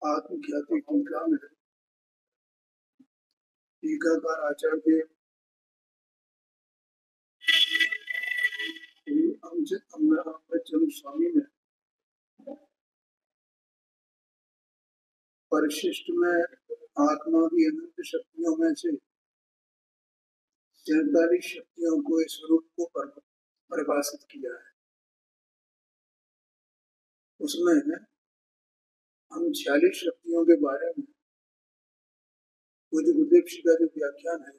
आत्मख्याति टीका में टीकाकार आचार्य स्वामी ने परिशिष्ट में आत्मा की अनंत शक्तियों में से 47 शक्तियों को इस रूप को परिभाषित किया है। उसमें हम 46 शक्तियों के बारे में गुरुदेव जी का जो व्याख्यान है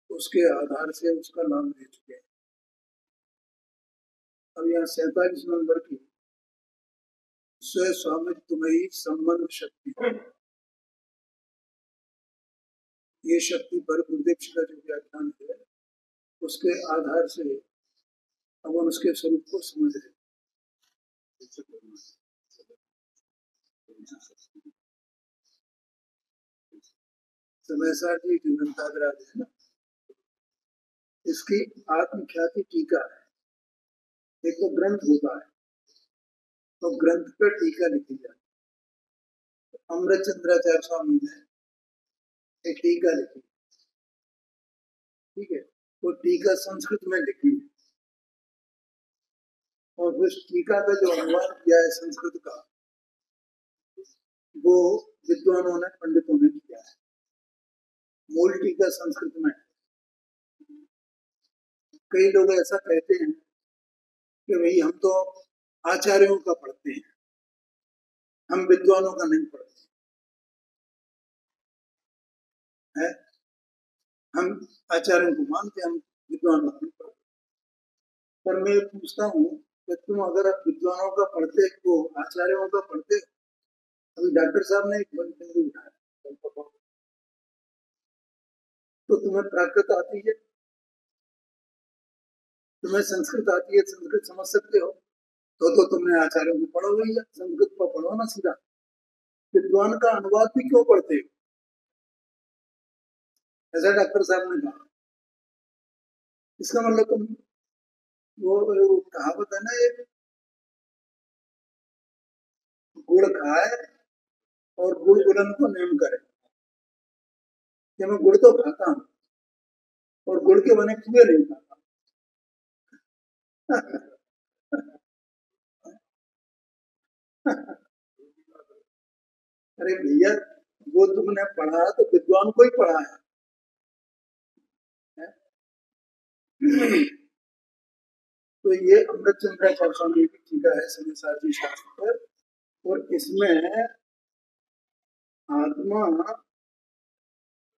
उसके आधार से उसका नाम ले चुके हैं। अब यहाँ 47 नंबर की स्व स्वामित्वमयी संबंध शक्ति, ये शक्ति पर गुरुदेव जी का जो व्याख्यान है उसके आधार से अब हम उसके स्वरूप को समझ रहे। समयसा जी ग्रंथाग्राज है ना, इसकी आत्मख्याति टीका है। एक तो ग्रंथ होता है तो ग्रंथ पर टीका लिखी जाती है। अमृत चंद्राचार्य स्वामी ने एक टीका लिखी, ठीक है, वो टीका संस्कृत में लिखी है और उस टीका का जो अनुवाद किया है संस्कृत का वो विद्वानों ने, पंडितों ने किया है। मूल टीका संस्कृत में। कई लोग ऐसा कहते हैं कि भाई हम तो आचार्यों का पढ़ते हैं, हम विद्वानों का नहीं पढ़ते हैं। हम आचार्यों को मानते, हम विद्वानों का नहीं पढ़ते। पर मैं पूछता हूँ कि तुम अगर विद्वानों का पढ़ते तो आचार्यों का पढ़ते। अभी डॉक्टर साहब ने एक बिंदु उठाया, तो तुम्हें प्राकृत आती है, तुम्हें संस्कृत आती है, संस्कृत समझ सकते हो तो तुमने आचार्यों को पढ़ो ही, संस्कृत को पढ़ो ना सीधा। विद्वान का अनुवाद भी क्यों पढ़ते हो, ऐसा डॉक्टर साहब ने कहा। इसका मतलब तुम वो कहावत है ना, एक गुड़ खाए और गुड़ गुलन को नेम करे, कि मैं गुड़ तो खाता हूं और गुड़ के बने कुएं नहीं खाता। अरे भैया, वो तुमने पढ़ा तो विद्वान को ही पढ़ा है। तो ये अमृत चंद्राचार्य स्वामी की टीका है समयसाची शास्त्र पर, और इसमें आत्मा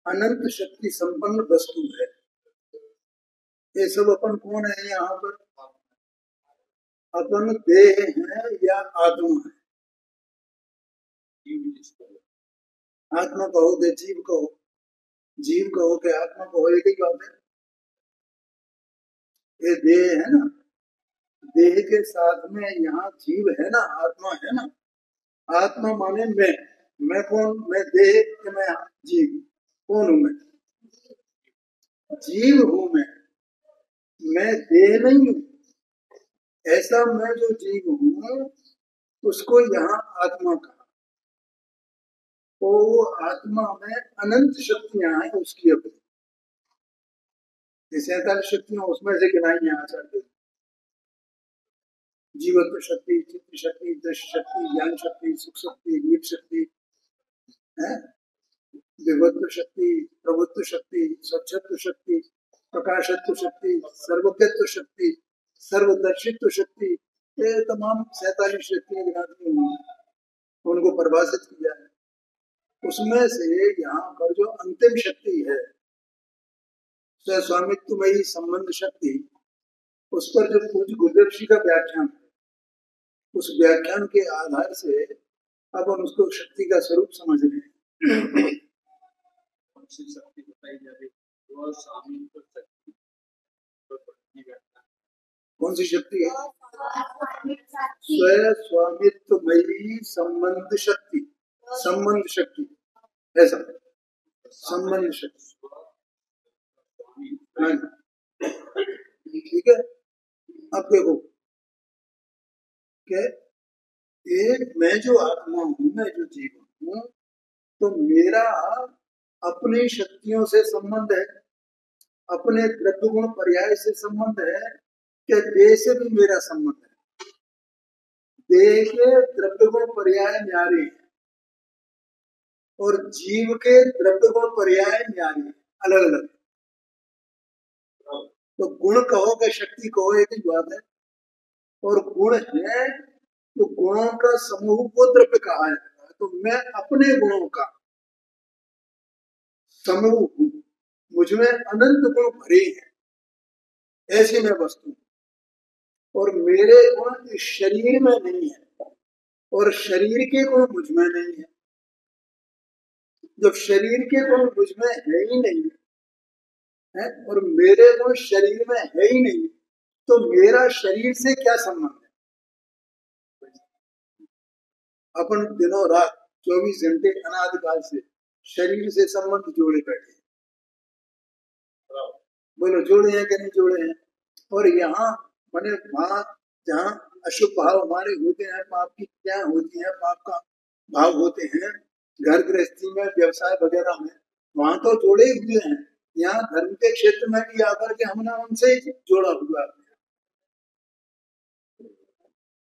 अनंत शक्ति संपन्न वस्तु है। ये सब अपन कौन है यहाँ पर? अपन देह है या आत्मा है? आत्मा कहो के जीव कहो, जीव कहो के आत्मा कहो, एक ही बात है। ये देह है ना, देह के साथ में यहाँ जीव है ना, आत्मा है ना। आत्मा माने मैं कौन? मैं देह कि मैं जीव? कौन हूं मैं? जीव हूं मैं देह नहीं हूं। ऐसा मैं जो जीव हूं उसको यहाँ आत्मा कहा। तो वो आत्मा में अनंत शक्तियां हैं उसकी अपनी, 47 शक्तियां उसमें से गिनाई है आचार्य। जीवत्व शक्ति, चित्त शक्ति, दृश्य शक्ति, ज्ञान शक्ति, सुख शक्ति, वीर शक्ति है, विभत्व शक्ति, प्रभुत्व शक्ति, स्वच्छत्व शक्ति, प्रकाशत्व शक्ति, सर्वज्ञत्व शक्ति, सर्वदर्शित्व शक्ति, ये तमाम 47 शक्तियां गिनाती हैं, उनको परिभाषित किया है। उसमें से यहाँ पर जो अंतिम शक्ति है स्वस्वामित्वमयी संबंध शक्ति, उस पर जो पूज्य गुरुदेव जी का व्याख्यान है, उस व्याख्यान के आधार से अब हम उसको शक्ति का स्वरूप समझ रहे हैं। कौन सी शक्ति बताई जा रही है? स्वामित्व शक्ति। कौन सी शक्ति है? स्वस्वामित्वमयी संबंध शक्ति, संबंध शक्ति, ऐसा संबंध शक्ति, ठीक है। अब देखो कि एक मैं जो आत्मा हूं, मैं जो जीव हूं, तो मेरा अपनी शक्तियों से संबंध है, अपने द्रव्य गुण पर्याय से संबंध है, कि देह से भी मेरा संबंध है। देह के द्रव्य गुण पर्याय न्यारे हैं और जीव के द्रव्य गुण पर्याय न्यारे हैं, अलग अलग। तो गुण कहो कि शक्ति कहो, एक ही बात है। और गुण है तो गुणों का समूह को द्रव्य कहा है। तो मैं अपने गुणों का समूह हूं, मुझमें अनंत गुण भरे हैं, ऐसी मैं वस्तु। और मेरे गुण इस शरीर में नहीं है और शरीर के गुण मुझमें नहीं है। जब शरीर के गुण मुझमें है ही नहीं है और मेरे गुण शरीर में है ही नहीं, तो मेरा शरीर से क्या संबंध है? अपन दिनों रात 24 घंटे अनादिकाल से शरीर से संबंध जोड़े बैठे, बोलो जोड़े हैं कि नहीं जोड़े हैं? और यहाँ मैंने वहां जहाँ अशुभ भाव हमारे होते हैं, पाप की क्रियाएं होती हैं, पाप का भाव होते हैं, घर गृहस्थी में, व्यवसाय वगैरह में, वहां तो जोड़े हुए हैं। यहाँ धर्म के क्षेत्र में भी आकर के हमने उनसे जोड़ा हुआ है।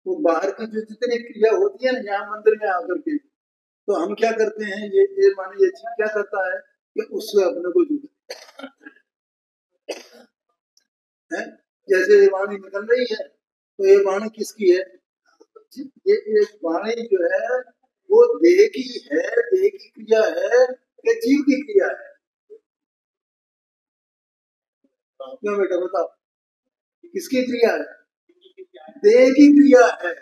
वो बाहर की जो जितनी क्रिया होती है ना, यहाँ मंदिर में आकर के, तो हम क्या करते हैं, ये माने ये चीज क्या करता है कि उससे अपने को जुड़े है। जैसे ये वाणी निकल रही है, तो ये वाणी किसकी है? ये वाणी जो है वो देह की है, देह की क्रिया है कि जीव की क्रिया है? क्यों बेटा बताओ, किसकी क्रिया है? देह की क्रिया है।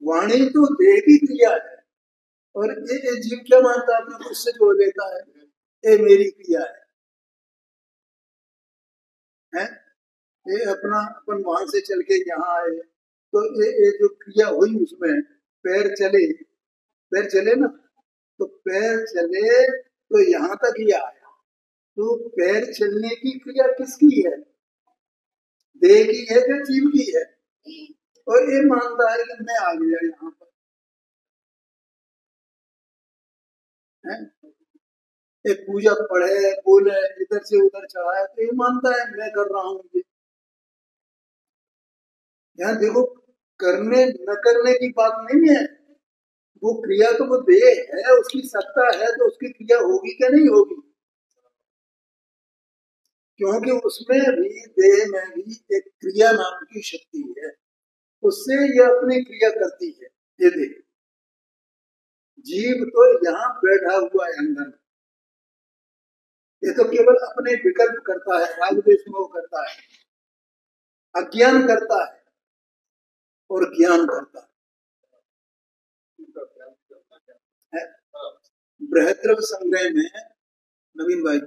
वाणी तो देह की क्रिया है। और ये जीव क्या मानता है? अपने उससे जोड़ लेता है, ये मेरी क्रिया है? ये अपना अपन वहां से चल के यहाँ आए, तो ये जो क्रिया हुई उसमें पैर चले ना, तो पैर चले तो यहाँ तक ही आया। तो पैर चलने की क्रिया किसकी है? देह की है कि जीव की है? और ये मानता है कि मैं आ गया यहाँ पर है? एक पूजा पढ़े बोले इधर से उधर चढ़ाया, तो ये मानता है मैं कर रहा हूँ ये। यहाँ देखो, करने न करने की बात नहीं है, वो क्रिया तो वो देह है, उसकी सत्ता है, तो उसकी क्रिया होगी क्या नहीं होगी? क्योंकि उसमें भी, देह में भी एक क्रिया नाम की शक्ति है, उससे ये अपनी क्रिया करती है। ये देह, जीव तो यहाँ बैठा हुआ है अंदर, ये तो केवल अपने विकल्प करता है, राग द्वेष मोह करता है, अज्ञान करता है और ज्ञान करता है। बृहद्रव्य संग्रह में नवीन भाई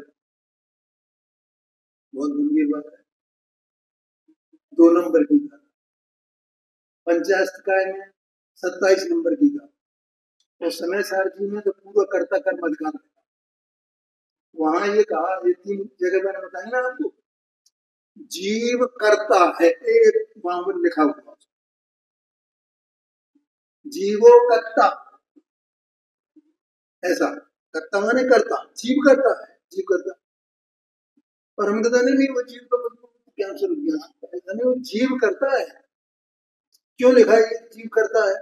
बहुत गंभीर बात है, 2 नंबर की था, पंचाशतकाय में 27 नंबर की था, और समय सारथी में तो पूरा कर्ता कर्म अधिकार था। वहां ये कहा, ये 3 जगह मैंने बताया ना आपको, जीव करता है, एक वहां पर लिखा हुआ, जीवो कर्ता, ऐसा। कर्ता माने करता, जीव करता है, जीव करता। और हम कहते नहीं वो जीव तो क्या स्वरूप, ऐसा नहीं, वो जीव करता है। क्यों लिखा ये जीव करता है?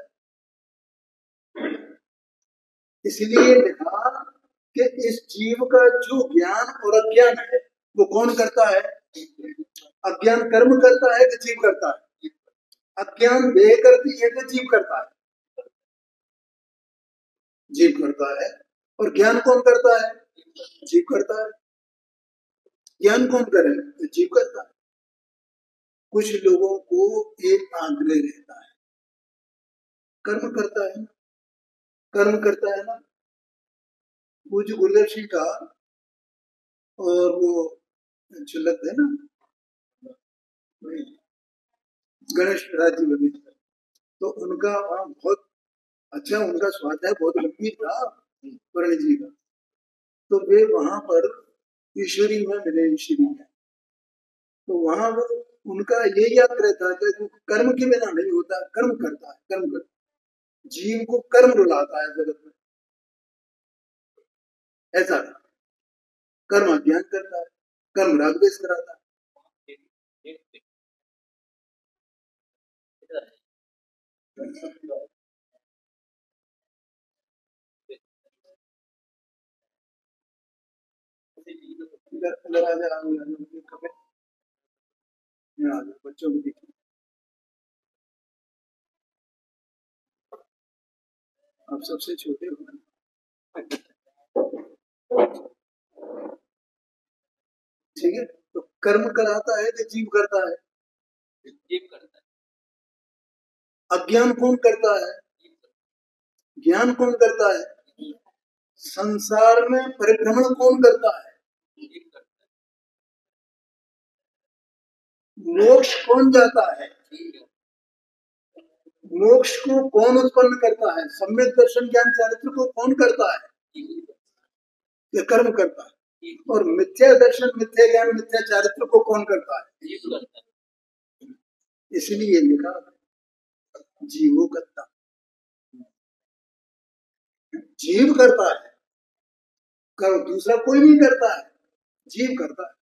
इसलिए लिखा कि इस जीव का जो ज्ञान और अज्ञान है वो कौन करता है? अज्ञान कर्म करता है कि जीव करता है? अज्ञान देह करती है कि जीव करता है? जीव करता है। और ज्ञान कौन करता है? जीव करता है। ज्ञान कौन करे? तो जीव करता है। कुछ लोगों को एक आग्रह रहता है, कर्म करता है ना, कर्म करता है ना। पूज्य गुरुदेव सिंह का और वो चुलत है ना गणेश राज्य में, तो उनका वहाँ बहुत अच्छा उनका स्वाध्याय बहुत गंभीर था वर्ण जी का। तो वे वहां पर ईश्वरी में मिले, ईश्वरी में। तो वहां वो उनका ये याद रहता है कि कर्म के बिना नहीं होता, कर्म करता है, कर्म करता है। जीव को कर्म रुलाता है जगत में, ऐसा कर्म अज्ञान करता है, कर्म राग द्वेष कराता है। बच्चों को देखिए, आप सबसे छोटे हो, ठीक है। तो कर्म कराता है कि जीव करता है? जीव करता है। अज्ञान कौन करता है? ज्ञान कौन करता है? संसार में परिभ्रमण कौन करता है? मोक्ष कौन जाता है? मोक्ष को कौन उत्पन्न करता है? सम्यक दर्शन ज्ञान चारित्र को कौन करता है? ये कर्म करता है। और मिथ्या दर्शन, मिथ्या ज्ञान, मिथ्या चारित्र को कौन करता है? इसलिए लिखा जीवो करता, जीव करता है, कर दूसरा कोई नहीं करता है, जीव करता है।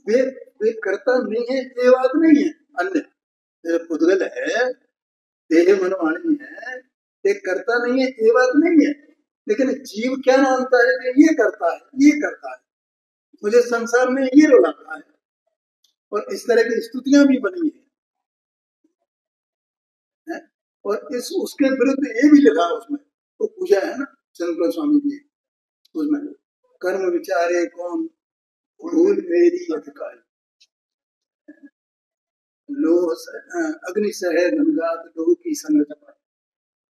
वे करता नहीं है ये बात नहीं है। अन्य पुद्गल है, देह मनवाणी है, ये करता नहीं है ये बात नहीं है। लेकिन जीव क्या मानता है कि ये करता है, ये करता है, मुझे संसार में ये रुलाता है। और इस तरह की स्तुतियां भी बनी है। और इस उसके विरुद्ध ये भी लिखा उसमें, तो पूजा है ना चंद्र स्वामी जी उसमें, कर्म विचारे कौन भूल मेरी अधिकारी, लोह अग्नि सहे धनगात लोह की संगत।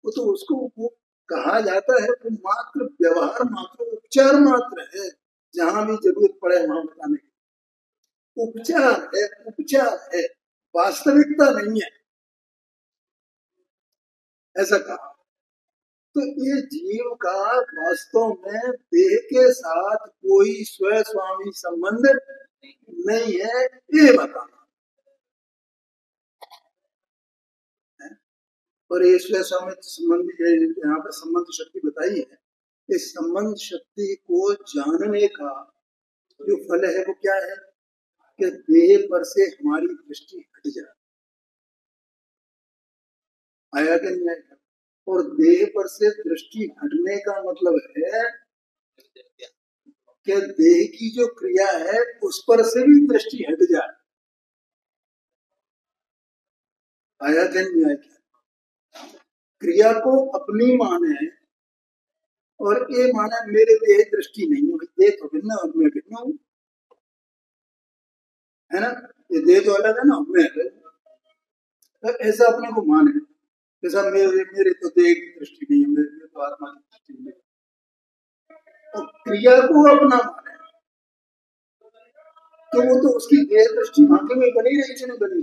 वो तो उसको वो कहा जाता है कि मात्र व्यवहार मात्र, उपचार मात्र है, जहां भी जरूरत पड़े वहां बताने की उपचार है, उपचार है, वास्तविकता नहीं है, ऐसा कहा। तो ये जीव का वास्तव में देह के साथ कोई स्व स्वामी संबंध नहीं है, ये बताना। और ये स्व स्वामी संबंध यहाँ पर संबंध शक्ति बताई है। इस संबंध शक्ति को जानने का जो फल है वो क्या है कि देह पर से हमारी दृष्टि हट जाए, आया कि नहीं आया? और देह पर से दृष्टि हटने का मतलब है कि देह की जो क्रिया है उस पर से भी दृष्टि हट जाए, आया कि नहीं आया? क्रिया को अपनी माने और ये माना मेरे देह दृष्टि नहीं है, देह तो भिन्न और मैं भिन्न हूं, है ना। ये देह तो अलग है ना, मैं अलग। तो ऐसा अपने को माने, जैसा मेरे तो देह की दृष्टि नहीं है, मेरे तो आत्मा की दृष्टि नहीं है। और क्रिया को अपना माने तो वो तो उसकी देह दृष्टि भाग्य में बनी रही कि नहीं बनी।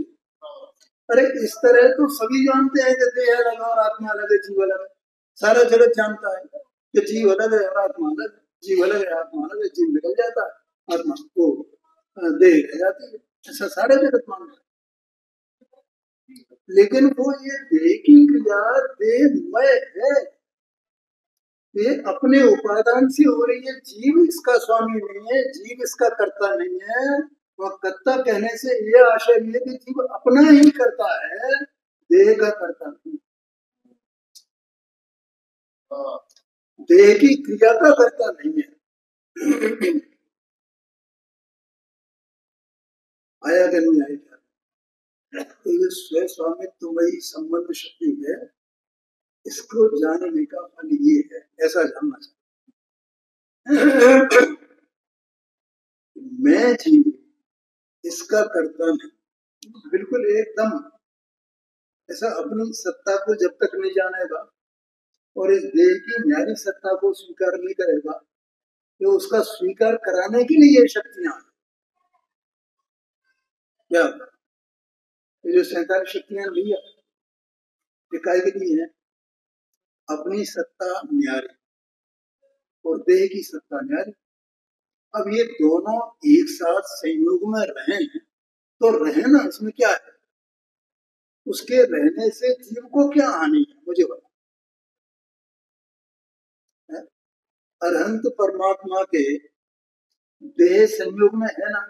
अरे इस तरह तो सभी जानते हैं कि देह अलग और आत्मा अलग है, जीव अलग है। सारा जगत जानता है कि जीव अलग है और आत्मा अलग है, जीव अलग है आत्मा अलग है, जीव निकल जाता है, आत्मा को देह रह जाती है, ऐसा सारे जगत मानते हैं। लेकिन वो ये देह की क्रिया देहमय है, ये अपने उपादान से हो रही है, जीव इसका स्वामी नहीं है, जीव इसका कर्ता नहीं है, और कर्ता कहने से ये आशय है कि जीव अपना ही करता है, देह का करता नहीं, देह की क्रिया का करता नहीं है। आया कि नहीं आया? तो ये स्व स्वामित्वमयी संबंध शक्ति है, इसको जानने का फल ये है, ऐसा जानना चाहिए। मैं जीव इसका करता नहीं, बिल्कुल एकदम ऐसा अपनी सत्ता को जब तक नहीं जानेगा और इस देह की न्यारी सत्ता को स्वीकार नहीं करेगा, तो उसका स्वीकार कराने के लिए ये शक्तियां हैं। क्या ये जो 47 शक्तियां भैया ये काय के लिए है? अपनी सत्ता न्यारी और देह की सत्ता न्यारी। अब ये दोनों एक साथ संयोग में रहे तो रहे ना, इसमें क्या है? उसके रहने से जीव को क्या हानि है, मुझे बता। अरहंत परमात्मा के देह संयोग में है ना,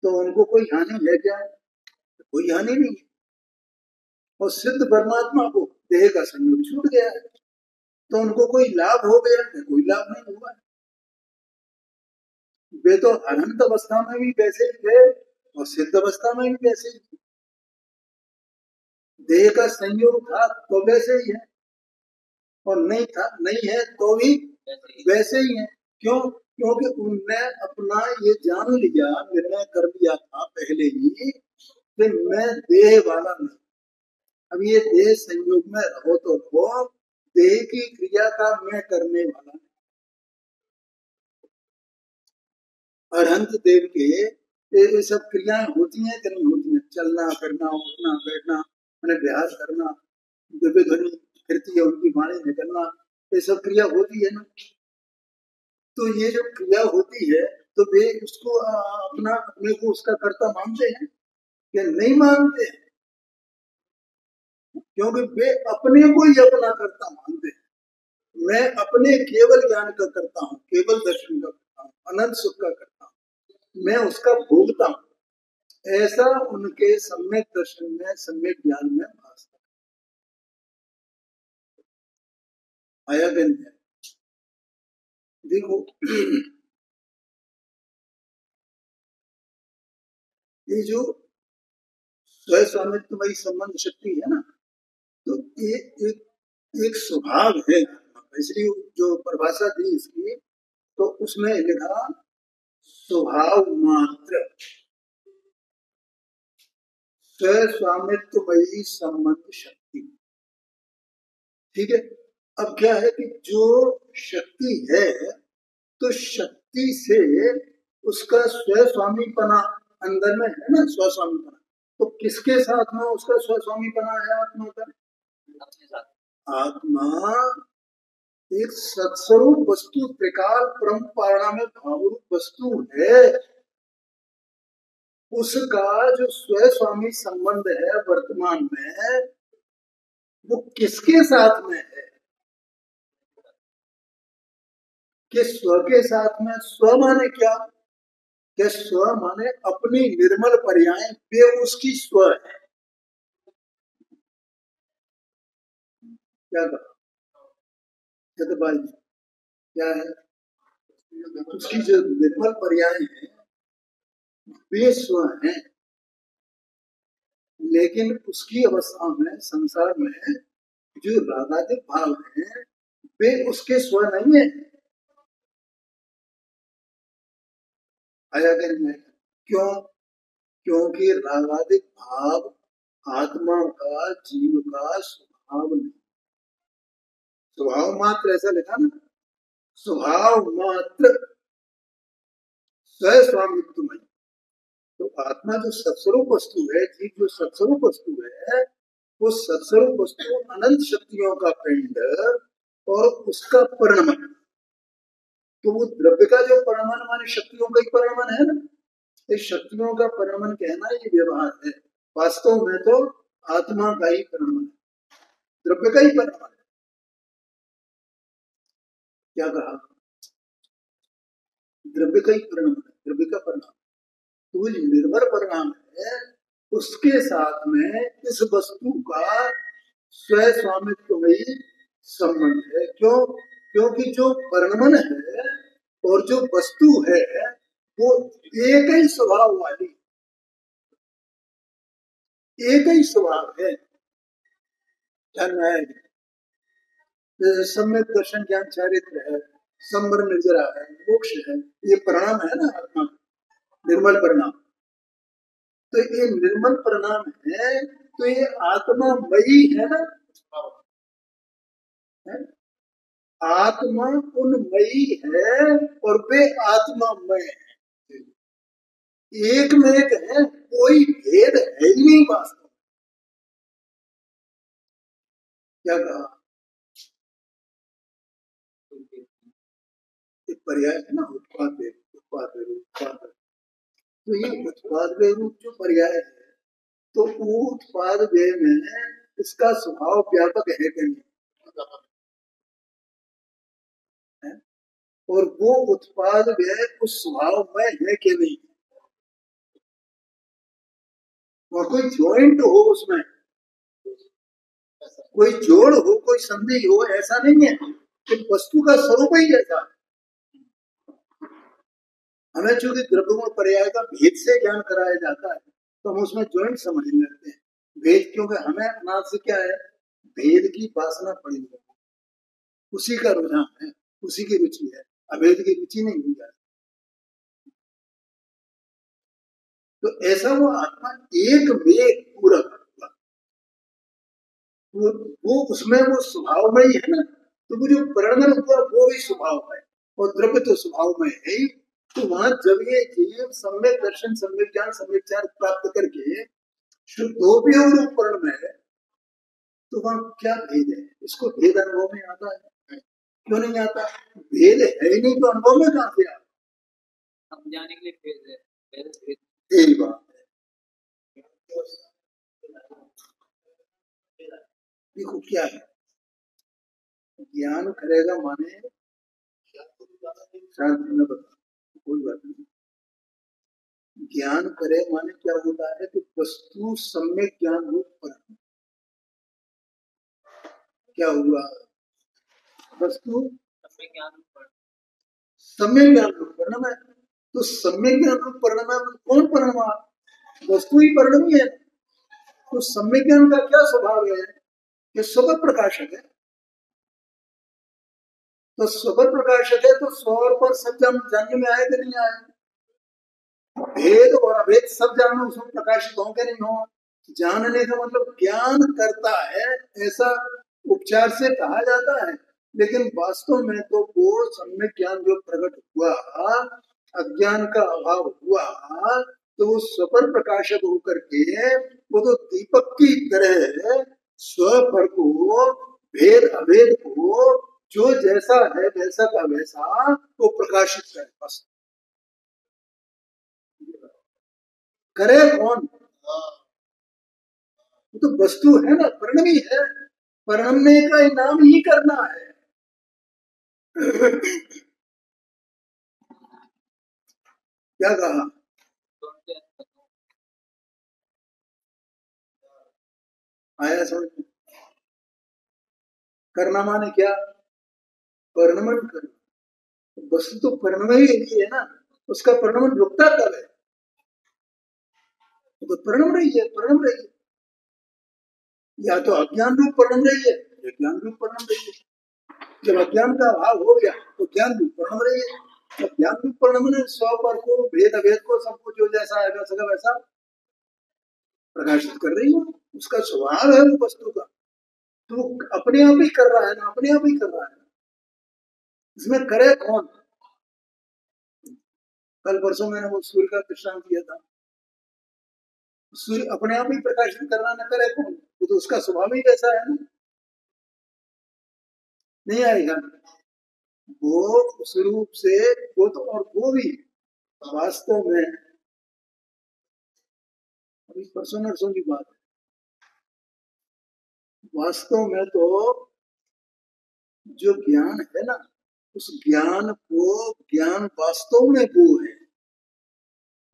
तो उनको कोई हानि है क्या? कोई हानि नहीं है। और सिद्ध परमात्मा को देह का संयोग छूट गया है, तो उनको कोई लाभ हो गया है? कोई लाभ नहीं हुआ। वे तो अनंत अवस्था में भी वैसे ही थे और सिद्ध अवस्था में भी वैसे ही। देह का संयोग था तो वैसे ही है, और नहीं था नहीं है तो भी वैसे ही है। क्यों? क्योंकि उनने अपना ये जान लिया, निर्णय कर लिया था पहले ही कि मैं देह वाला नहीं। अब ये देह संयोग में रहो तो रहो, देह की क्रिया का मैं करने वाला नहीं। अरहंत देव के ये सब क्रियाएं होती हैं कि नहीं होती हैं? चलना फिरना, उठना बैठना, मैंने अभ्यास करना, दिव्य ध्वनि फिरती है, उनकी वाणी निकलना, ये सब क्रिया होती है ना। तो ये जो क्रिया होती है तो वे उसको अपना अपने को उसका कर्ता मानते हैं या नहीं मानते हैं? क्योंकि वे अपने को ही अपना कर्ता मानते हैं। मैं अपने केवल ज्ञान का करता हूँ, केवल दर्शन का करता हूँ, अनंत सुख का करता हूँ, मैं उसका भोगता हूँ, ऐसा उनके सम्यक दर्शन में, सम्यक ज्ञान में भासता आया कि नहीं? देखो ये जो स्व स्वामित्वमयी संबंध शक्ति है ना, तो ये एक स्वभाव है। इसलिए जो परिभाषा दी इसकी, तो उसमें लिखा स्वभाव मात्र स्व स्वामित्वमयी संबंध शक्ति। ठीक है। अब क्या है कि जो शक्ति है, तो शक्ति से उसका स्व स्वामीपना अंदर में है ना, स्व स्वामीपना। तो किसके साथ में उसका स्व स्वामीपना है? आत्मा का। आत्मा एक सत्स्वरूप वस्तु, त्रिकाल परम पारणा में भावरूप वस्तु है। उसका जो स्व स्वामी संबंध है वर्तमान में, वो किसके साथ में है? कि स्व के साथ में। स्व माने क्या? कि स्व माने अपनी निर्मल पर्याय, वे उसकी स्व है। क्या कहा भाई? क्या है? उसकी जो निर्मल पर्याय है वे स्व है। लेकिन उसकी अवस्था में, संसार में जो रागादिक भाव है वे उसके स्व नहीं है। आया कि नहीं? क्यों? क्योंकि रागादिक भाव आत्मा का, जीव का स्वभाव नहीं। स्वभाव मात्र ऐसा लिखा ना, स्वभाव मात्र स्व स्वामित्वमयी। तो आत्मा जो सत्स्वरूप वस्तु है, जीव जो सत्स्वरूप वस्तु है, वो सत्स्वरूप वस्तु अनंत शक्तियों का पिंड और उसका परिणमन। तो वो द्रव्य का जो परिणमन माने शक्तियों का ही परिणमन है ना। इस शक्तियों का परिणमन कहना ये व्यवहार है, वास्तव में तो आत्मा का ही परिणमन है, द्रव्य का ही परिणमन है। क्या कहा? द्रव्य का ही परिणमन है, द्रव्य का परिणाम। तो वो जो निर्भर परिणाम है उसके साथ में इस वस्तु का स्वयं स्वामित्व में संबंध है। क्यों? क्योंकि जो परिणमन है और जो वस्तु है वो एक ही स्वभाव वाली, एक ही स्वभाव है। ध्यान में आएगा। जैसे सम्यक दर्शन ज्ञान चारित्र है, संवर निर्जरा है, मोक्ष है, ये परिणाम है ना आत्मा, निर्मल परिणाम। तो ये निर्मल परिणाम है, तो ये आत्मा मयी है ना, है? आत्मा उन्मयी है और वे आत्मामय है, एक में एक है, कोई भेद है ही नहीं वास्तव। क्या कहा? एक पर्याय है ना, उत्पाद उत्पाद। तो ये उत्पाद रूप जो पर्याय है, तो वो उत्पाद में इसका स्वभाव व्यापक है कि नहीं, है? और वो उत्पाद व्यय उस स्वभाव में है कि नहीं, और कोई ज्वाइंट हो उसमें, कोई जोड़ हो, कोई संधि हो, ऐसा नहीं है कि वस्तु का स्वरूप ही ऐसा है। हमें चूंकि द्रव्यगुण पर्याय का भेद से ज्ञान कराया जाता है तो हम उसमें ज्वाइंट समझने लगते हैं भेद, क्योंकि हमें अनाद से क्या है, भेद की वासना पड़ी है, उसी का रुझान है, उसी की रुचि है, अभेद की रुचि नहीं हुई जाती। तो ऐसा वो आत्मा एक में पूरा हुआ, वो उसमें वो स्वभाव में ही है ना। तो वो जो परिणमन हुआ वो भी स्वभाव है और द्रव्य तो स्वभाव में है ही। तो वहां जब ये जीव सम्यक दर्शन, सम्यक ज्ञान, सम्यक चार प्राप्त करके शुद्धोपी रूप पर्ण में है, तो वहां क्या भेद है? इसको भेद अनुभव में आता है? क्यों नहीं आता? भेद है ही नहीं तो अनुभव में कहां से आता? समझाने के लिए भेद है, यही बात है। देखो क्या है, ज्ञान करेगा माने शांति में बता, कोई बात नहीं। ज्ञान करे माने क्या होता है कि वस्तु सम्यक ज्ञान रूप पर क्या हुआ, वस्तु सम्यक ज्ञान रूप परिणाम है। तो सम्यक ज्ञान रूप परिणाम है, कौन परिणाम? वस्तु ही परिणाम है। तो सम्यक ज्ञान का क्या स्वभाव है? ये स्वपर प्रकाशक है। तो स्वपर प्रकाशक है तो स्वर पर सब जानने में आए कि नहीं आए? भेद और अभेद सब जानना उसमें प्रकाशित हो के नहीं हो। जानने का मतलब ज्ञान करता है ऐसा उपचार से कहा जाता है, लेकिन वास्तव में तो वो सम्यक ज्ञान जो प्रकट हुआ, अज्ञान का अभाव हुआ, तो वो स्वपर प्रकाशक होकर के वो तो दीपक की तरह स्वपर को, भेद अभेद को, जो जैसा है वैसा का वैसा वो प्रकाशित करे। बस करे कौन? तो वस्तु है ना, परिणमी है, परिणमने का नाम ही करना है। क्या कहा? आया समझ में? करना माने क्या? परिणमन करना। वस्तु तो परिणम ही है ना, उसका परिणमन रुकता कब है? तो परिणम रही है, परिणम रही है। या तो अज्ञान रूप परिणम रही है या ज्ञान रूप परिणम रही है। जब अज्ञान का अभाव हो गया तो ज्ञान रूप परिणम रही है। तो ज्ञान रूप परिणम ने स्व पर को, भेद अभेद को, सबको जो जैसा है वैसा वैसा प्रकाशित कर रही है। उसका स्वभाव है वो वस्तु का, तो अपने आप ही कर रहा है ना, अपने आप ही कर रहा है। इसमें करे कौन? कल परसों मैंने वो सूर्य का दृष्टांत दिया था। सूर्य अपने आप ही प्रकाशित करना, न करे कौन? तो उसका स्वभाव ही वैसा है ना, नहीं आएगा वो उस रूप से। वो तो, और वो भी वास्तव में अभी परसों नरसों की बात है, वास्तव में तो जो ज्ञान है ना, उस ज्ञान को, ज्ञान वास्तव में वो है,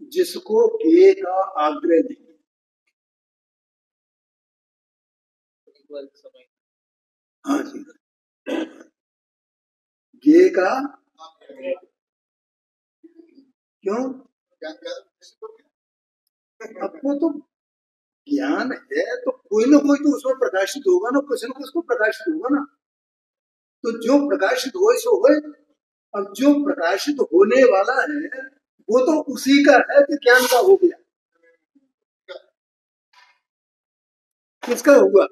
जिसको ज्ञेय का आग्रह नहीं। हाँ जी, ज्ञेय का क्यों? आपको तो ज्ञान है तो कोई ना कोई तो उसमें प्रकाशित होगा ना, कुछ ना कुछ तो प्रकाशित होगा ना। तो जो प्रकाशित हो सो हो। अब जो प्रकाशित होने वाला है वो तो उसी का है कि ज्ञान का हो गया। किसका हुआ?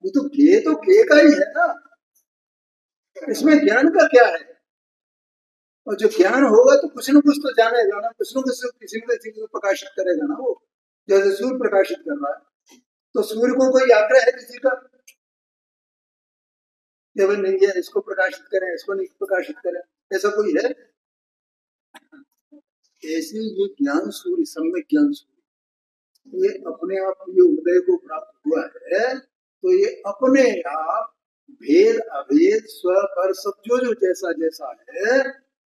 वो तो ज्ञेय का ही है ना, इसमें ज्ञान का क्या है? और जो ज्ञान होगा तो कुछ न कुछ तो जानेगा ना, कुछ न कुछ किसी न किसी को प्रकाशित करेगा ना। वो जैसे सूर्य प्रकाशित कर रहा है तो सूर्य को कोई आग्रह है किसी का? भाई नहीं है, इसको प्रकाशित करें, इसको नहीं प्रकाशित करें, ऐसा कोई है? ऐसे ये ज्ञान सूर्य, सम्यक ज्ञान सूर्य, ये अपने आप ये उदय को प्राप्त हुआ है तो ये अपने आप भेद अभेद स्व पर सब जो जैसा जैसा है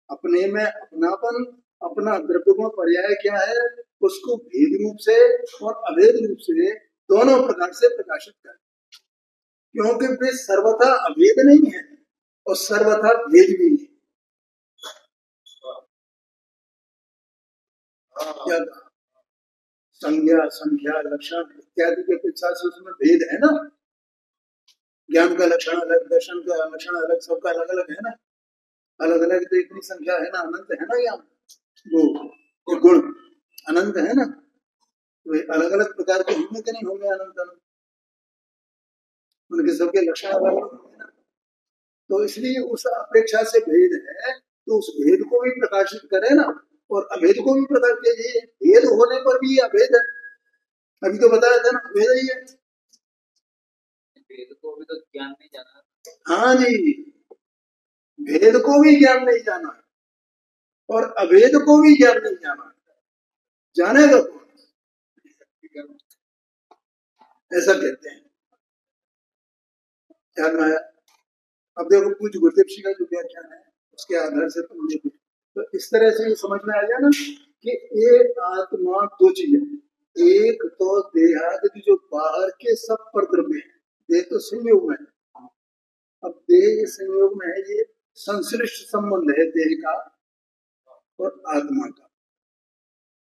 अपने में अपनापन, अपना द्रव्य गुण पर्याय क्या है उसको भेद रूप से और अभेद रूप से दोनों प्रकार से प्रकाशित कर, क्योंकि वे सर्वथा अभेद नहीं है और सर्वथा भेद भी नहीं। क्या संज्ञा संख्या लक्षण इत्यादि के अपेक्षा से उसमें भेद है ना। ज्ञान का लक्षण अलग, दर्शन का लक्षण अलग, सबका अलग अलग है ना। अलग अलग तो इतनी संख्या है ना, अनंत है ना। यहाँ वो गुण अनंत है ना, तो अलग अलग प्रकार के होंगे कि नहीं होंगे? अनंत अनंत उनके सबके लक्षण अलग होंगे ना। तो इसलिए उस अपेक्षा से भेद है तो उस भेद को भी प्रकाशित करे ना, और अभेद को भी प्रकाशित कीजिए। भेद होने पर भी अभेद है, अभी तो बताया था ना, भेद ही है। भेद को भी तो ज्ञान नहीं जाना। हाँ जी, भेद को भी ज्ञान नहीं जाना और अभेद को भी ज्ञान नहीं जाना, जानेगा कौन? ऐसा कहते हैं। ध्यान में आया? अब देखो पूज्य गुरुदेव जी का जो व्याख्यान है उसके आधार से तुम देखो तो इस तरह से समझ में आ गया ना कि ये आत्मा दो चीजें, एक तो देहादि जो बाहर के सब पर द्रव्य है, देह तो संयोग में है। अब देह संयोग में है, ये संश्लिष्ट संबंध है देह का और आत्मा का,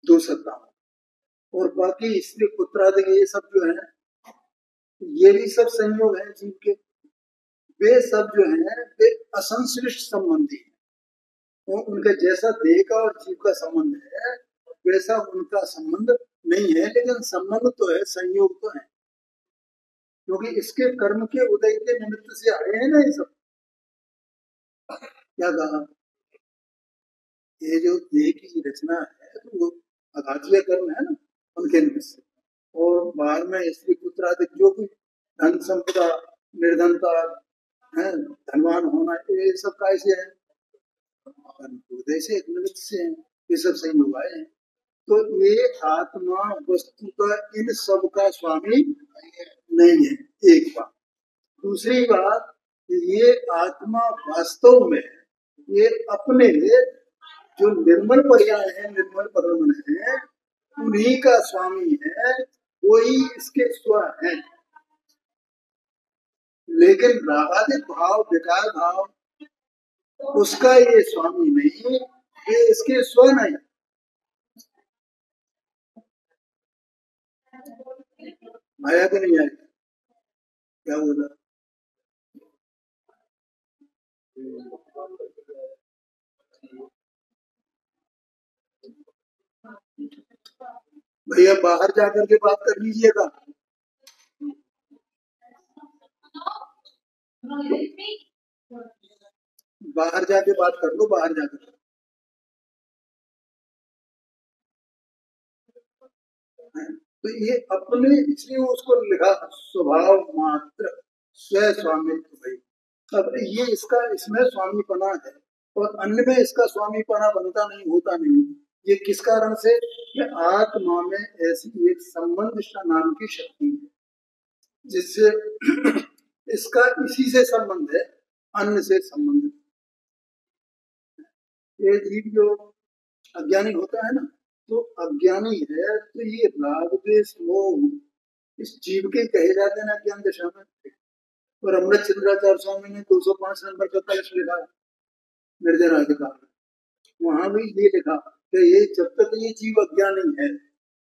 दो सत्ता। और बाकी स्त्री पुत्र आदि ये सब जो है ये भी सब संयोग है जीव के, वे सब जो है वे असंश्लिष्ट संबंधी है। तो उनका जैसा देह का और जीव का संबंध है वैसा उनका संबंध नहीं है, लेकिन संबंध तो है, संयोग तो है, क्योंकि इसके कर्म के उदय के निमित्त से आए हैं ना ये सब। क्या कहा? ये जो देह की रचना है तो वो अघातीय कर्म है ना उनके निमित्त से, और बाहर में स्त्री पुत्र आदि जो भी धन संपदा निर्धनता है, धनवान होना, ये सब कैसे है? उदय से निमित्त से है, ये सब संयोग आए हैं। तो ये आत्मा वस्तुतः इन सब का स्वामी नहीं है, एक बात। दूसरी बात, ये आत्मा वास्तव में ये अपने जो निर्मल पर्याय है, निर्मल परमन है, उन्हीं का स्वामी है, वही इसके स्व है। लेकिन रागादिक भाव विकार भाव उसका ये स्वामी नहीं, ये इसके स्व नहीं। आया कि नहीं आया? क्या बोला? भैया बाहर जाकर के बात कर लीजिएगा। बाहर जाके बात कर लो, बाहर जाकर। तो ये अपने, इसलिए उसको लिखा स्वभाव मात्र स्व स्वामित्व भाई। अब ये इसका इसमें स्वामीपना है और अन्य में इसका स्वामीपना बनता नहीं, होता नहीं। ये किस कारण से? कि आत्मा में ऐसी एक संबंध नाम की शक्ति है जिससे इसका इसी से संबंध है, अन्य से संबंध। ये जीव जो अज्ञानी होता है ना, तो अज्ञानी है तो ये राग द्वेष मोह इस जीव के कहे जाते हैं अज्ञान दशा में। और अमृत चंद्राचार्य स्वामी ने 205 नंबर का कलश लिखा निर्जनाधिकार, वहां भी ये लिखा कि ये जब तक ये जीव अज्ञानी है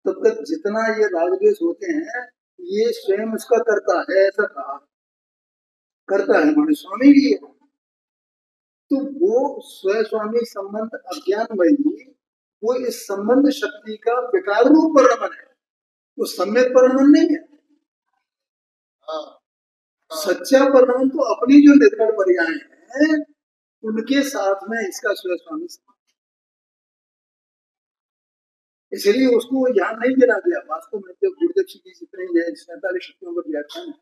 तब तक जितना ये राग द्वेष होते हैं ये स्वयं उसका करता है, ऐसा कहा। करता है माने स्वामी भी है, तो वो स्व स्वामी संबंध अज्ञानमयी वो इस संबंध शक्ति का विकार रूप परिणमन है, वो सम्यक परिणमन नहीं है। सच्चा परिणमन तो अपनी जो निर्गुण पर्याय है उनके साथ में इसका स्व स्वामी संबंध, इसलिए उसको ध्यान नहीं देना दिया। वास्तव में जो गुरुदेव जी की जितनी है 47 शक्तियों पर व्याख्यान है,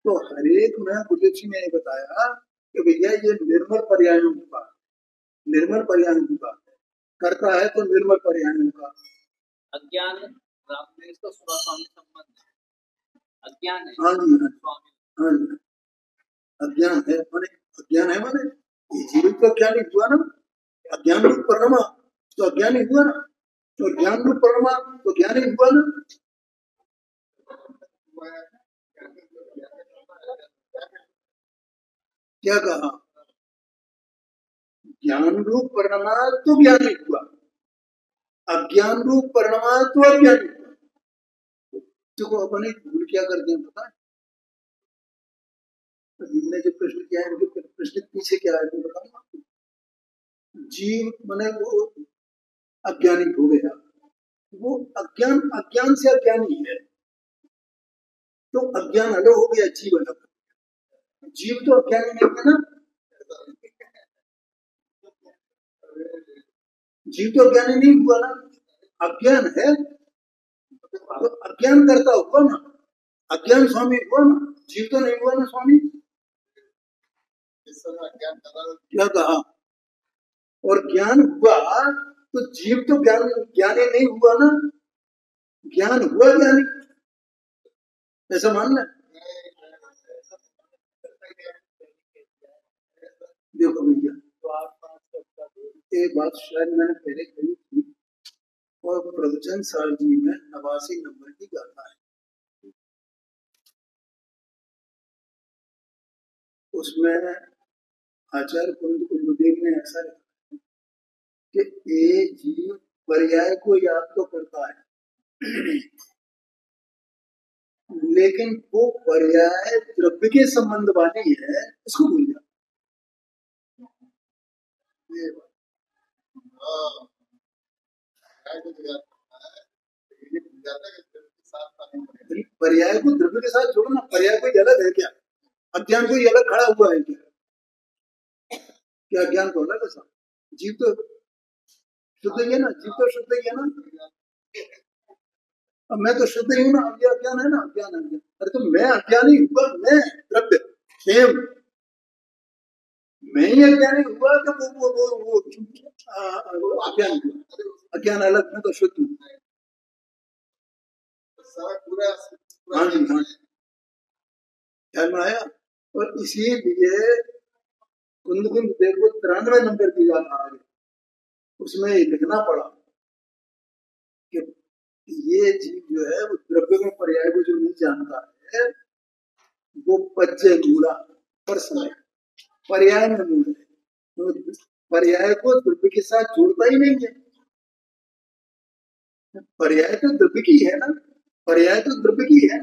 तो हरेक में गुरुदेव जी ने ये बताया कि भैया ये निर्मल पर्यायों की बात, निर्मल पर्यायों की बात है, करता है तो निर्मल पर्यायों का। अज्ञान रामदेव तो स्वामी संबंध अज्ञान है। हाँ जी, हाँ जी, अज्ञान है माने, अज्ञान है माने जीव तो अज्ञानी हुआ ना, अज्ञान रूप परिणमा तो अज्ञानी हुआ ना, तो ज्ञान रूप परिणमा तो ज्ञानी हुआ ना। क्या कहा? ज्ञान रूप परिणमा तो ज्ञानी हुआ, अज्ञान रूप परिणमा तो अज्ञानी हुआ। देखो अपने भूल क्या करते हैं पता है? हमने जो प्रश्न किया है उनके प्रश्न पीछे क्या है बताऊंगा। जीव मने वो अज्ञानी हो गया, वो अज्ञान अज्ञान से अज्ञानी है, तो अज्ञान अलग हो गया, जीव अलग। जीव तो अज्ञानी नहीं है ना, जीव तो अज्ञानी नहीं हुआ ना, अज्ञान है तो अज्ञान करता हुआ ना, अज्ञान स्वामी हुआ ना, जीव तो नहीं हुआ ना स्वामी। क्या कहा? और ज्ञान हुआ तो जीव तो ज्ञान ज्ञानी नहीं हुआ ना, ज्ञान हुआ ज्ञानी, ऐसा मानना। देखो भैया ये बात शायद मैंने पहले कही थी, और प्रवचन सार जी में 89 नंबर की गाथा है, उसमें आचार्य कुंददेव ने ऐसा लिखा कि ये जीव पर्याय को याद तो करता है लेकिन वो पर्याय द्रव्य के संबंध वाली है, इसको भूल जाता। पर्याय को द्रव्य के साथ जोड़ना, पर्याय कोई अलग है क्या? अज्ञान कोई अलग खड़ा हुआ है क्या? क्या अज्ञान को अलग है? जीव तो शुद्ध ही है ना, जीव तो शुद्ध ही है ना। अब मैं तो शुद्ध ही हूँ ना, अब ये अज्ञान है ना, अज्ञान है। अरे तो मैं अज्ञानी हुआ, मैं द्रव्य सेम, मैं ही अज्ञानी हुआ तो वो अज्ञान हुआ, अज्ञान अलग, मैं तो शुद्ध हूँ। हाँ जी, हाँ ख्याल में आया। और इसीलिए कुंद देव को 93 नंबर की बात आ गई, उसमें लिखना पड़ा कि ये जीव जो है वो द्रव्य में पर्याय को जो नहीं जानता है वो पच्चे मूड़ा पर समय पर्याय में मूल है, तो पर्याय को द्रव्य के साथ जोड़ता ही नहीं है। पर्याय तो द्रव्य की है ना, पर्याय तो द्रव्य की है,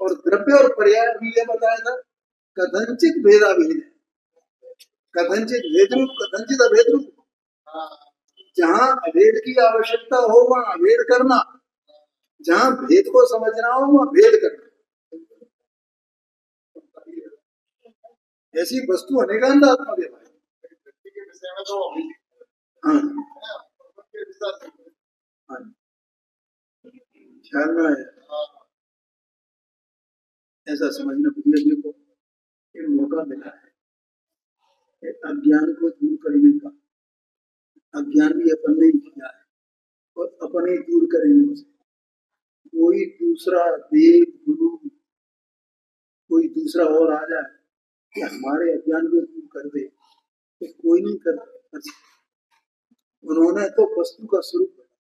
और द्रव्य और पर्याय भी ये बताया था कथनचित भेदाभेद, कथनचित भेद रूप कथनचित अभेद रूप। जहां अभेद की आवश्यकता हो वहां अभेद करना, जहां भेद को समझना हो वहां भेद करना, ऐसी वस्तु अनेकांतात्मक है भाई। हाँ हाँ ख्याल में आया, ऐसा समझना बुद्धिजीवी को एक मौका मिला है अज्ञान को दूर करने का। अज्ञान भी अपन ने किया है और अपन ही दूर करेंगे उसे। कोई दूसरा देव गुरु कोई दूसरा और आ जाए कि हमारे अज्ञान को दूर कर दे, तो कोई नहीं कर सकता। उन्होंने तो वस्तु का स्वरूप बताया,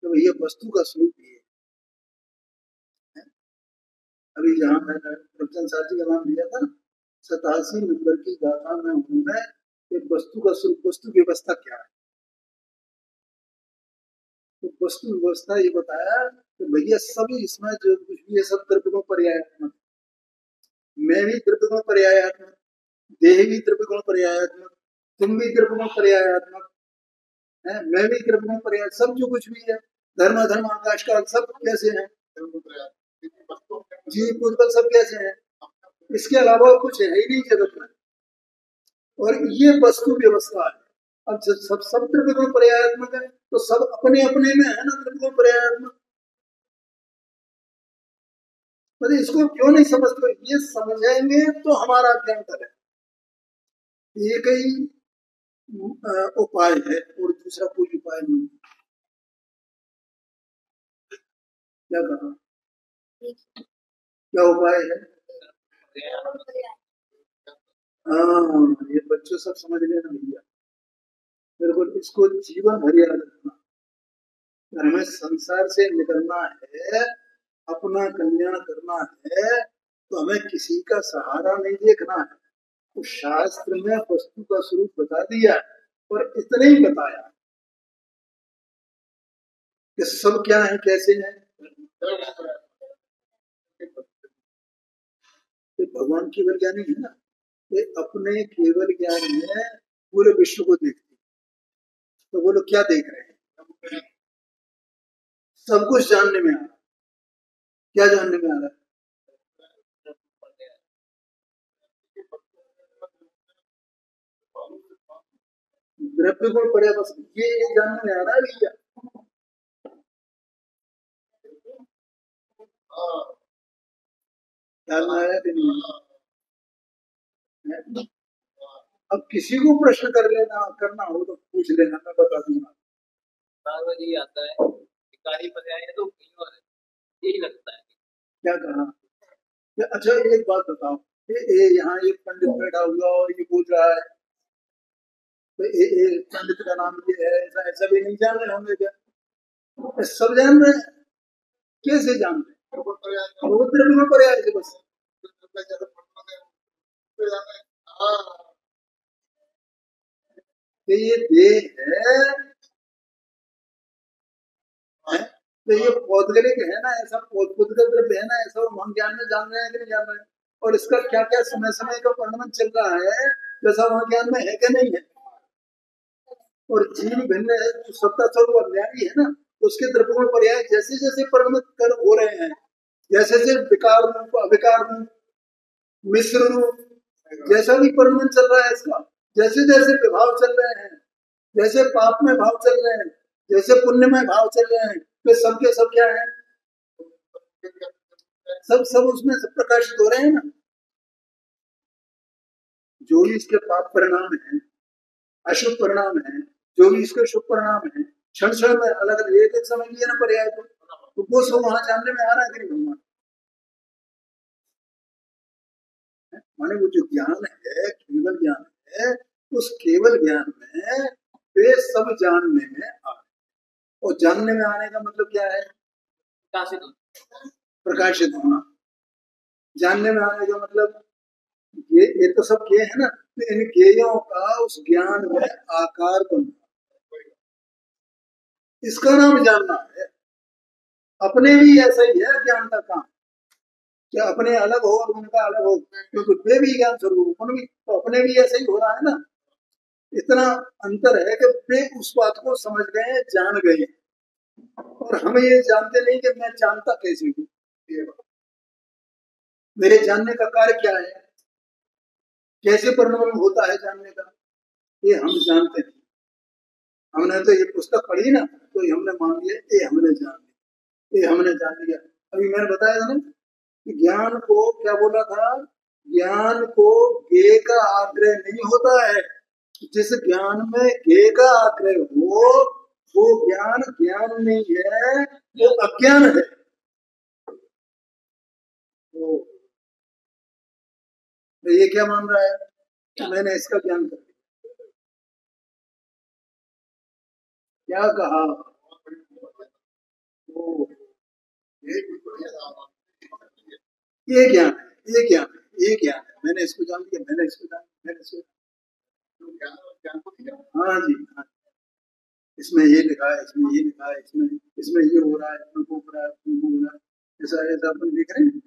तो भैया वस्तु का स्वरूप ये है। अभी जहाँ मैंने प्रभुचंद साहब जी का नाम लिया था, 87 नंबर की गाथा में उन्होंने एक वस्तु का स्वरूप, वस्तु व्यवस्था क्या है, तो वस्तु व्यवस्था ये बताया कि भैया सभी इसमें जो कुछ भी है सब द्रव्य को पर्यायात्मक, मैं भी द्रव्य को पर्यायात्मक, देह भी द्रव्य को पर्यायात्मक, तुम भी द्रव्य को पर्यायात्मक है, मैं भी द्रव्य को पर्याय, सब जो कुछ भी है, धर्म धर्म आकाश का सब कैसे है, जीव पूर्वक सब कैसे है, इसके अलावा कुछ है ही नहीं जगत में। और ये वस्तु व्यवस्था है। अब जब सब सब द्रव्य को पर्यायात्मक है तो सब अपने अपने में है ना द्रव्य को पर्यायात्मक। मतलब इसको क्यों नहीं समझते, ये समझेंगे तो हमारा ज्ञान करें। एक ही उपाय है और दूसरा कोई उपाय नहीं। क्या कहा, क्या उपाय है? हाँ, ये बच्चों सब समझ लेना भैया, बिल्कुल इसको जीवन भर याद रखना। हमें संसार से निकलना है, अपना कल्याण करना है, तो हमें किसी का सहारा नहीं देखना है। तो शास्त्र में वस्तु का स्वरूप बता दिया और इतना ही बताया कि सब क्या है कैसे है। तो भगवान केवल ज्ञानी है ना, ये अपने केवल ज्ञान में पूरे विश्व को देखते, तो वो लोग क्या देख रहे हैं, सब कुछ जानने में आ रहा है। क्या जानने में आ रहा है? द्रव्य गुण पर्याय, बस ये जानने में आ रहा है भैया। ख्याल में आया कि नहीं? अब किसी को प्रश्न कर लेना करना हो तो पूछ लेना, मैं बता दूंगा। ये आता है कार्य पर्याय है तो यही लगता है। क्या कहा? अच्छा एक बात बताओ, यहाँ एक पंडित बैठा हुआ और ये बोल रहा है, तो पंडित का नाम ये है, ऐसा ऐसा भी नहीं जान रहे होंगे क्या? सब जान रहे हैं, कैसे जान रहे हैं? वो द्रव्य में पर्याय है बस। ये देह है, तो ये पौद्गलिक है ना, ऐसा पौद्गलिक द्रव्य है ना, ऐसा हम ज्ञान में जान रहे हैं कि नहीं जान रहे हैं, और इसका क्या क्या समय समय का परिणाम चल रहा है, जैसा वहां ज्ञान में है कि नहीं है। और जीव भिन्न है, जो सत्ता स्वरूप अन्यायी है ना, तो उसके द्रव्य गुण पर्याय जैसे जैसे परिणमित कर हो रहे हैं, जैसे जैसे विकार रूप अविकार रूप मिश्र रूप जैसा भी परिणमन चल रहा है इसका, जैसे जैसे विभाव चल रहे हैं, जैसे पाप में भाव चल रहे हैं, जैसे पुण्य में भाव चल रहे हैं, वे सबके सब क्या है, सब सब उसमें सब प्रकाशित हो रहे हैं ना। जो भी इसके पाप परिणाम है, अशुभ परिणाम है, जो भी इसके शुभ परिणाम है, क्षण क्षण में अलग अलग एक एक समय लिया ना पर्याय को, तो वो सब वहां जानने में आ रहा है कि नहीं भगवान? माने वो जो ज्ञान है केवल ज्ञान है, उस केवल ज्ञान में वे सब जानने में आ रहे, और जानने में आने का मतलब क्या है? प्रकाशित होना। जानने में आने का मतलब ये तो सब ज्ञेय है ना, तो इन ज्ञेयों का उस ज्ञान में आकार बनना, इसका नाम जानना है। अपने भी ऐसा ही है ज्ञान का काम, क्या अपने अलग हो और उनका अलग हो, क्योंकि वे भी ज्ञान स्वरूप, उनमें तो अपने भी ऐसा ही हो रहा है ना। इतना अंतर है कि वे उस बात को समझ गए, जान गए, और हम ये जानते नहीं कि मैं जानता कैसे हूँ, मेरे जानने का कार्य क्या है, कैसे परिणाम होता है जानने का, ये हम जानते नहीं। हमने तो ये पुस्तक पढ़ी ना, तो ये हमने मान लिया, ये हमने जान लिया, ये हमने जान लिया। अभी मैंने बताया था ना कि ज्ञान को क्या बोला था, ज्ञान को ज्ञेय का आग्रह नहीं होता है, जिस ज्ञान में ज्ञेय का आग्रह हो वो ज्ञान ज्ञान नहीं है, वो अज्ञान है। तो ये क्या मान रहा है कि मैंने इसका ज्ञान कर क्या कहा? ओ, ये ज्ञान है, ये ज्ञान है, ये ज्ञान है। मैंने इसको जान लिया, मैंने इसको जान, मैंने इसको, हाँ जी, हाँ। इसमें ये लिखा है, इसमें ये लिखा है, इसमें इसमें ये हो रहा है, इसमें वो हो रहा है, इसमें वो हो रहा है, ऐसा ऐसा अपन देख रहे हैं।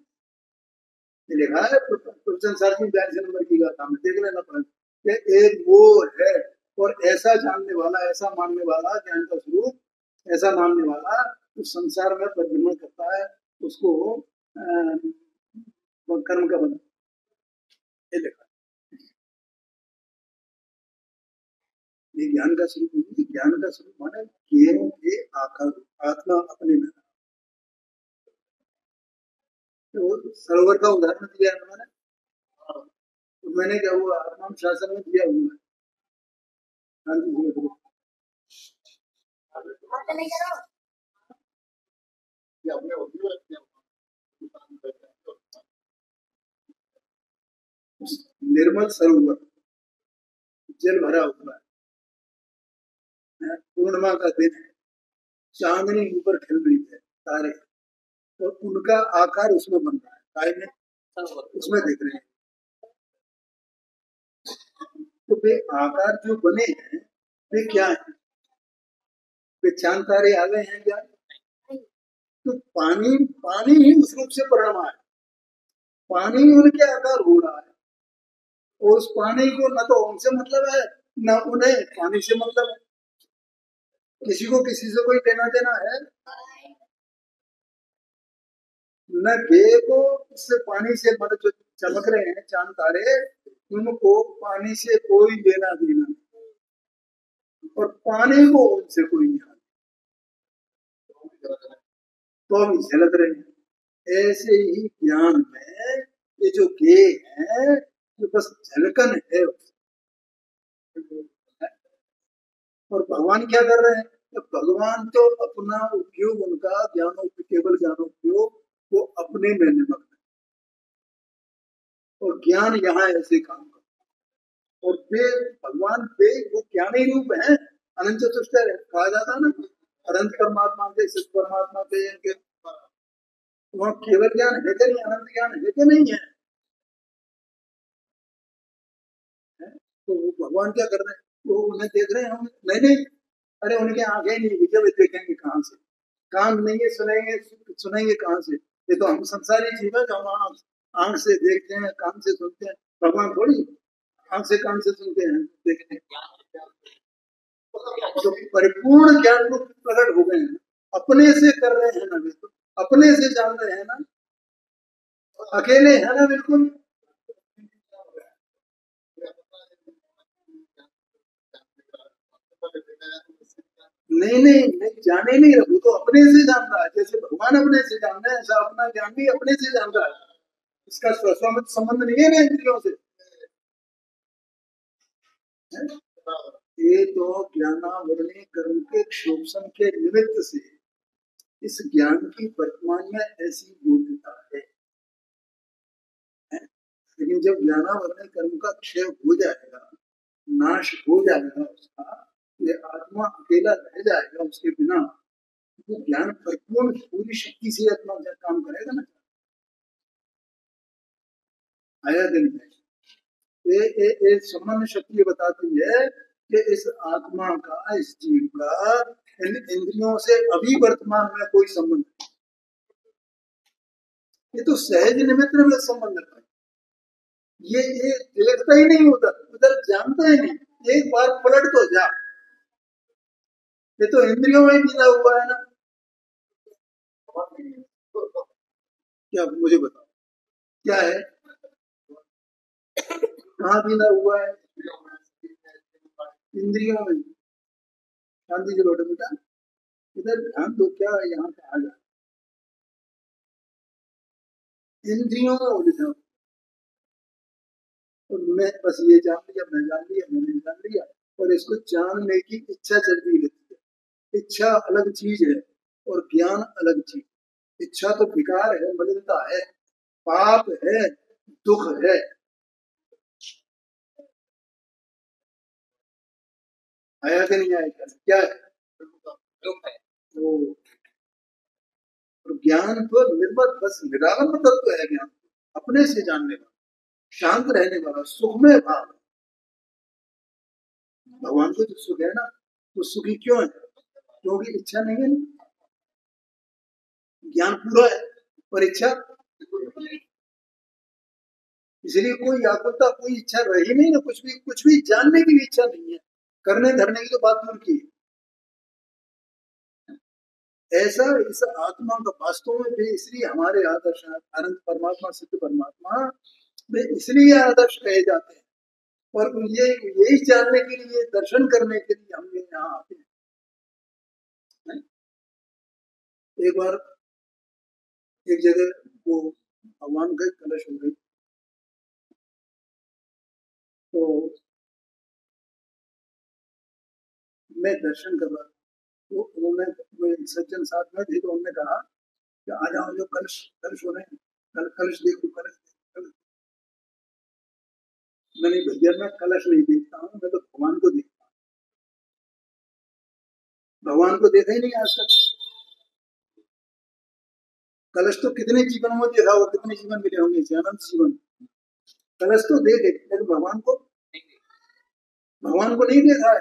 ये लिखा है क्वेश्चन सर की 42 नंबर की गाथा में, देख लेना पड़ेगा कि एक वो है और ऐसा जानने वाला, ऐसा मानने वाला, ज्ञान का स्वरूप ऐसा मानने वाला जो संसार में परिभ्रमण करता है, उसको कर्म का बंधन, ये लिखा है। ये ज्ञान का स्वरूप नहीं, ज्ञान का स्वरूप माने केवल के आकार, आत्मा अपने में। तो सरोवर का उदाहरण दिया है मैंने, तो मैंने क्या हुआ, आत्मा शासन में दिया हुआ है। हाँ जी, निर्मल सरोवर, जल भरा हुआ है, पूर्णिमा का दिन है, चांदनी ऊपर खिल रही है, तारे, और उनका आकार उसमें बन रहा है, तारे में उसमें दिख रहे हैं। तो वे आकार जो बने हैं वे क्या है? वे चांद तारे आ गए हैं क्या? तो पानी, पानी ही उस रूप से परिणमा है, पानी उनके आकार हो रहा है, और उस पानी को न तो उनसे मतलब है, न उन्हें पानी से मतलब है। किसी को किसी से कोई लेना देना है? न गे को उससे पानी से, मतलब जो चमक रहे हैं चांद तारे, उनको पानी से कोई लेना देना, और पानी को उनसे कोई नहीं, तो हम झलक रहे हैं। ऐसे ही ज्ञान में ये जो गे है, ये बस झलकन है। और भगवान क्या कर रहे हैं? तो भगवान तो अपना उपयोग, उनका ज्ञान, केवल ज्ञानोपयोग वो अपने में निमग्न है, और ज्ञान यहाँ ऐसे काम कर, और वे भगवान वे वो ज्ञानी रूप है, अनंत चतुष्ट कहा जाता ना, अनंत परमात्मा के, सिद्ध परमात्मा के, इनके वहाँ केवल ज्ञान है कि नहीं, अनंत ज्ञान है कि नहीं है? तो वो भगवान क्या कर रहे हैं? वो उन्हें देख रहे हैं, हम नहीं नहीं, अरे उनके आंखें नहीं दिखे, वे देखेंगे कहाँ से? कान नहीं है, सुनेंगे, सुनेंगे कहाँ से? ये तो हम संसारी जीव है, जो हम आंख से देखते हैं, कान से सुनते हैं। भगवान थोड़ी आंख से कान से सुनते हैं, देखते हैं। तो परिपूर्ण ज्ञान रूप प्रकट हो गए हैं, अपने से कर रहे हैं ना, वे तो अपने से जान रहे हैं ना, अकेले है ना बिल्कुल। नहीं नहीं नहीं, जाने नहीं, वो तो अपने से जान रहा है, जैसे भगवान अपने से जान रहे हैं, ऐसा अपना ज्ञान भी अपने से जान रहा है। इसका स्वस्वामित संबंध नहीं है ना इंद्रियों से। ये तो ज्ञानावरणी कर्म के क्षोभन के निमित्त से इस ज्ञान की वर्तमान में ऐसी योग्यता है, लेकिन जब ज्ञानावरणी कर्म का क्षय हो जाएगा, नाश हो जाएगा उसका, ये आत्मा अकेला रह जाएगा उसके बिना, तो ज्ञान परिपूर्ण पूरी शक्ति से आत्मा काम करेगा ना, आया दिन है। ये संबंध शक्ति ये बताती है कि इस आत्मा का, इस जीव का इन इंद्रियों से अभी वर्तमान में कोई संबंध नहीं, ये तो सहज निमित्त में संबंध है। ये देखता ही नहीं, उधर उधर जानता ही नहीं, एक बार पलट तो जा, ये तो इंद्रियों में बिना हुआ है ना। क्या मुझे बताओ क्या है, कहाँ बिना हुआ है? इंद्रियों में। शांति से बैठो बेटा, इधर ध्यान दो, क्या है यहाँ पे आ जाए, इंद्रियों में उलझा, और मैं बस ये जान लिया, मैं जान लिया, मैंने जान लिया, और इसको जानने की इच्छा चलती रहती है। इच्छा अलग चीज है और ज्ञान अलग चीज। इच्छा तो विकार है, मलिनता है, पाप है, दुख है। आया कि नहीं आया? क्या है? ज्ञान तो निर्मल बस निरालंब तत्व है ज्ञान, अपने से जानने वाला, शांत रहने वाला, सुखमय भाव। भगवान को जो सुख है ना, तो सुखी क्यों है? क्योंकि इच्छा नहीं है ना, ज्ञान पूरा है पर इच्छा, इसलिए कोई आकुलता, कोई इच्छा रही नहीं ना, कुछ भी जानने की भी इच्छा नहीं है, करने धरने की तो बात दूर की। ऐसा इस आत्मा का वास्तव में भी, इसलिए हमारे आदर्श अनंत परमात्मा, सिद्ध परमात्मा वे इसलिए आदर्श कहे जाते हैं। और ये यही जानने के लिए, दर्शन करने के लिए हम यहाँ आते हैं। एक बार एक जगह वो भगवान गए, कलश हो गई, तो मैं दर्शन कर रहा था, तो उन्होंने सज्जन साथ में थे, तो उन्होंने कहा कि आ जाओ, जो कलश कलश हो रहे हैं, कलश देखो, कलश देखो। मैंने भैया, मैं कलश नहीं देखता हूँ, मैं तो भगवान को देखता हूँ। भगवान को देखा ही नहीं आज तक। कलश तो कितने जीवन में देखा हो, कितने जीवन मिले होंगे, अनंत जीवन। कलश तो देखे, लेकिन भगवान को नहीं देखा है।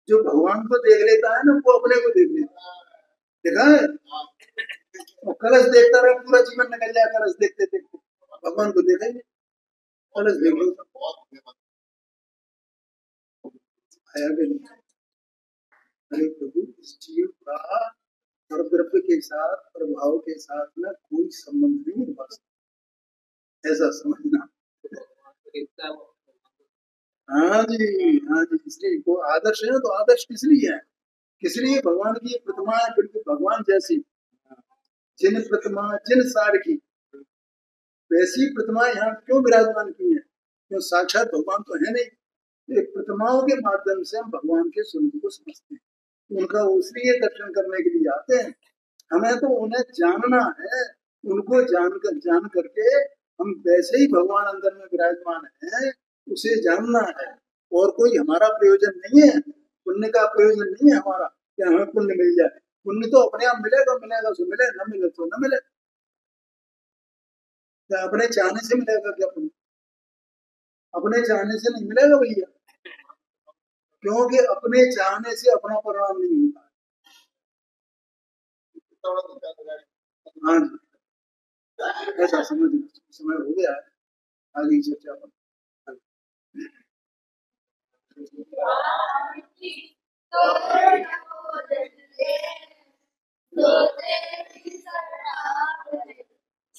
जो भगवान को देख लेता है ना, वो अपने को देख लेता है, देखा है। और कलश देखता रहे, पूरा जीवन निकल जाए कलश देखते देखते, भगवान को देखा ही नहीं। कलश देख लो, आया कि नहीं? अरे प्रभु, इस जीव का परद्रव्य के साथ, प्रभाव के साथ में कोई संबंध नहीं है, बस ऐसा समझना। हाँ जी, हाँ जी। इसलिए वो आदर्श है, तो आदर्श किस लिए है? किस लिए? भगवान की प्रतिमा है, बिल्कुल भगवान जैसी, जिन प्रतिमा जिन सार की, वैसी प्रतिमा यहाँ क्यों विराजमान की है? क्यों? साक्षात भगवान तो है नहीं, एक प्रतिमाओं के माध्यम से हम भगवान के स्वरूप को समझते हैं, उनका उसलिए दर्शन करने के लिए आते हैं। हमें तो उन्हें जानना है, उनको जान करके हम वैसे ही भगवान अंदर में विराजमान है, उसे जानना है। और कोई हमारा प्रयोजन नहीं है, पुण्य का प्रयोजन नहीं है हमारा कि हमें पुण्य मिल जाए। पुण्य तो अपने आप मिलेगा, मिलेगा तो मिले, न मिले तो न मिले। क्या अपने चाहने से मिलेगा क्या पुण्य? अपने चाहने से नहीं मिलेगा भैया, क्योंकि अपने चाहने से अपना परिणाम नहीं होता। हाँ जी, ऐसा समझ, समय हो गया है, आगे चर्चा पर।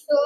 तो